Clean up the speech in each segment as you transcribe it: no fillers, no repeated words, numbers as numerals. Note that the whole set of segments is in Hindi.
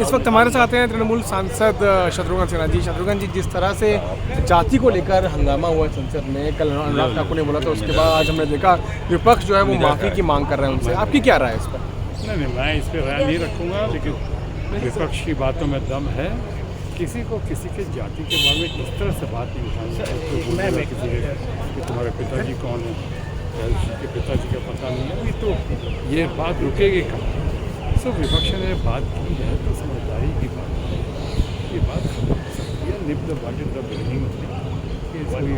इस वक्त हमारे साथ हैं तृणमूल सांसद शत्रुघ्न सिन्हा जी। शत्रुघ्न जी, जिस तरह से जाति को लेकर हंगामा हुआ संसद में, कल अनुराग ठाकुर ने बोला था, उसके बाद आज हमने देखा विपक्ष जो है वो माफ़ी की मांग कर रहे हैं उनसे। आपकी क्या राय है इस पर? नहीं, मैं इस पर राय नहीं रखूँगा, लेकिन विपक्ष की बातों में दम है। किसी को किसी के जाति के बारे में इस तरह से बात नहीं उठानी चाहिए। किसी कि तुम्हारे पिताजी कौन है, के पिताजी का पता नहीं है, तो ये बात रुकेगी कहाँ? सो विपक्ष ने बात की है तो समझदारी की बात है, ये बात खत्म हो सकती है। निप the but in the beginning कि कोई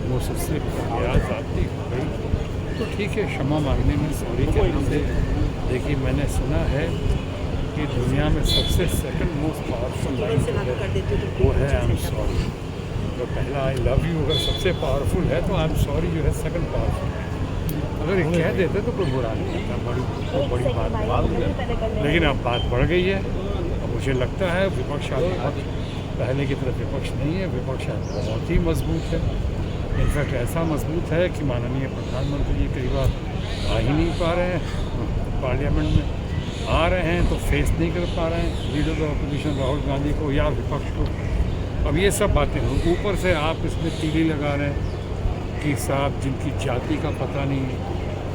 मुझसे प्रयास आती हो गई तो ठीक है, क्षमा मांगने में, सॉरी कहने से। देखिए, मैंने सुना है कि दुनिया में सबसे सेकंड मोस्ट पावरफुल लाइन जो है वो है आई एम सॉरी। तो पहला आई लव यू अगर सबसे पावरफुल है तो आई एम सॉरी जो है सेकंड पावरफुल है। अगर ये कह देते तो कोई बुरा नहीं होता, बड़ी बात नहीं। लेकिन अब बात बढ़ गई है। अब मुझे लगता है विपक्ष अब बहुत पहले की तरफ विपक्ष नहीं है, विपक्ष बहुत ही मजबूत है। इनफैक्ट ऐसा मजबूत है कि माननीय प्रधानमंत्री जी कई बार आ ही नहीं पा रहे हैं पार्लियामेंट में, आ रहे हैं तो फेस नहीं कर पा रहे हैं leader of opposition Rahul Gandhi को या विपक्ष को। अब ये सब बातें हों, ऊपर से आप इसमें तीली लगा रहे हैं कि साहब जिनकी जाति का पता नहीं,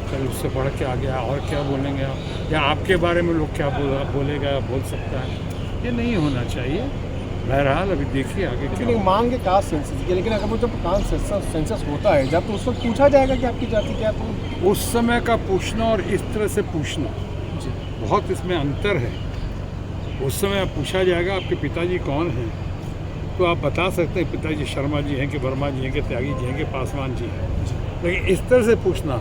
कल उससे बढ़ के आ गया और क्या बोलेंगे आप, या आपके बारे में लोग क्या बोलेगा, बोल सकता है। ये नहीं होना चाहिए। बहरहाल अभी देखिए आगे क्या मांगे कास्ट सेंसस की, लेकिन अगर वो जब कास्ट सेंसस होता है जब, तो उस वक्त पूछा जाएगा कि आपकी जाति क्या है। तो उस समय का पूछना और इस तरह से पूछना बहुत इसमें अंतर है। उस समय पूछा जाएगा आपके पिताजी कौन हैं, तो आप बता सकते हैं पिताजी शर्मा जी हैं कि वर्मा जी हैं कि त्यागी जी हैं कि पासवान जी हैं। लेकिन इस तरह से पूछना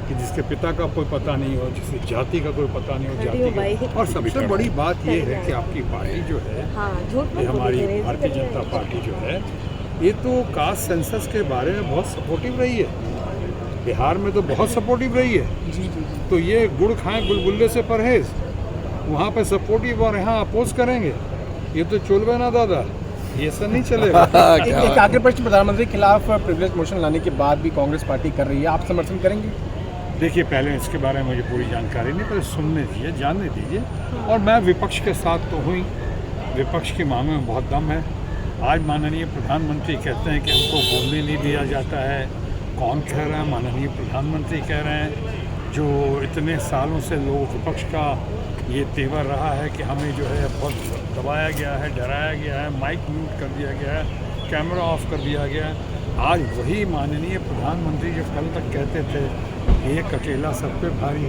कि जिसके पिता का कोई पता नहीं हो, जिसकी जाति का कोई पता नहीं हो, जाति का। और सबसे बड़ी बात ये है कि आपकी पार्टी जो है, ये हमारी भारतीय जनता पार्टी जो है, ये तो कास्ट सेंसस के बारे में बहुत सपोर्टिव रही है। बिहार में तो बहुत सपोर्टिव रही है। तो ये गुड़ खाएं गुलगुल्ले से परहेज, वहाँ पे सपोर्टिव और यहाँ अपोज करेंगे, ये तो चुलबे ना दादा, ये सब नहीं चलेगा। एक आखिरी प्रश्न, प्रधानमंत्री के खिलाफ प्रिविलेज मोशन लाने के बाद भी कांग्रेस पार्टी कर रही है, आप समर्थन करेंगे? देखिए, पहले इसके बारे में मुझे पूरी जानकारी नहीं, पर सुनने दीजिए, जानने दीजिए। और मैं विपक्ष के साथ तो हुई, विपक्ष की मांगों में बहुत दम है। आज माननीय प्रधानमंत्री कहते हैं कि हमको बोलने नहीं दिया जाता है। कौन कह रहा है? माननीय प्रधानमंत्री कह रहे हैं। जो इतने सालों से लोग विपक्ष का ये तेवर रहा है कि हमें जो है बहुत दबाया गया है, डराया गया है, माइक म्यूट कर दिया गया है, कैमरा ऑफ कर दिया गया है। आज वही माननीय प्रधानमंत्री जो कल तक कहते थे एक अकेला सब पे भारी,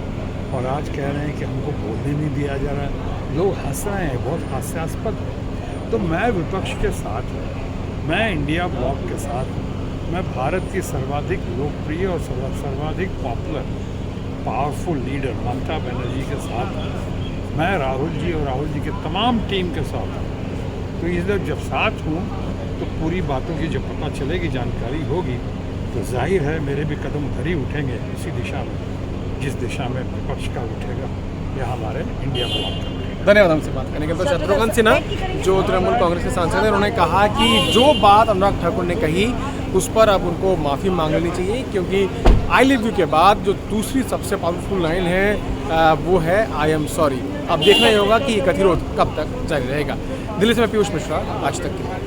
और आज कह रहे हैं कि हमको बोलने नहीं दिया जा रहा है। लोग हंस रहे हैं, बहुत हास्यास्पद है। तो मैं विपक्ष के साथ हूँ, मैं इंडिया ब्लॉक के साथ हूँ, मैं भारत की सर्वाधिक लोकप्रिय और सर्वाधिक popular powerful leader Mamata Banerjee के साथ हूँ। मैं राहुल जी और राहुल जी के तमाम टीम के साथ हूँ। तो इसलिए जब साथ हूँ तो पूरी बातों की जब पता चलेगी, जानकारी होगी, तो जाहिर है मेरे भी कदम उधर ही उठेंगे उसी दिशा में जिस दिशा में विपक्ष का उठेगा या हमारे इंडिया ब्लॉक का उठेगा। धन्यवाद हमसे बात करने के लिए। तो शत्रुघ्न सिन्हा जो तृणमूल कांग्रेस के सांसद हैं, उन्होंने कहा कि जो बात अनुराग ठाकुर ने कही उस पर अब उनको माफ़ी मांग लेनी चाहिए, क्योंकि आई लव यू के बाद जो दूसरी सबसे पावरफुल लाइन है वो है आई एम सॉरी। अब देखना ही होगा कि ये गतिरोध कब तक जारी रहेगा। दिल्ली से मैं पीयूष मिश्रा, आज तक के लिए।